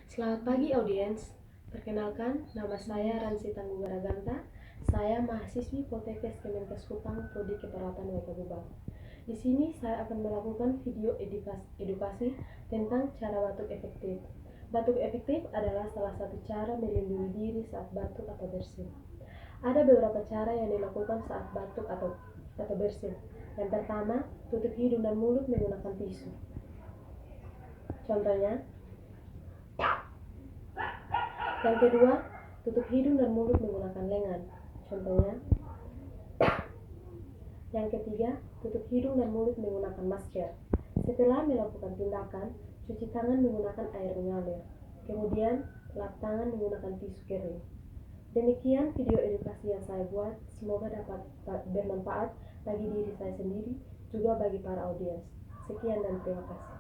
Selamat pagi audiens, perkenalkan nama saya Ransi Tanggugaraganta. Saya mahasiswi Poltekkes Kemenkes Kupang Prodi Keperawatan Wetagubang. Di sini saya akan melakukan video edukasi tentang cara batuk efektif. Batuk efektif adalah salah satu cara melindungi diri saat batuk atau bersin. Ada beberapa cara yang dilakukan saat batuk atau bersin. Yang pertama, tutup hidung dan mulut menggunakan tisu. Contohnya, yang kedua, tutup hidung dan mulut menggunakan lengan. Contohnya. Yang ketiga, tutup hidung dan mulut menggunakan masker. Setelah melakukan tindakan, cuci tangan menggunakan air mengalir. Kemudian, lap tangan menggunakan tisu kering. Demikian video edukasi yang saya buat. Semoga dapat bermanfaat bagi diri saya sendiri, juga bagi para audiens. Sekian dan terima kasih.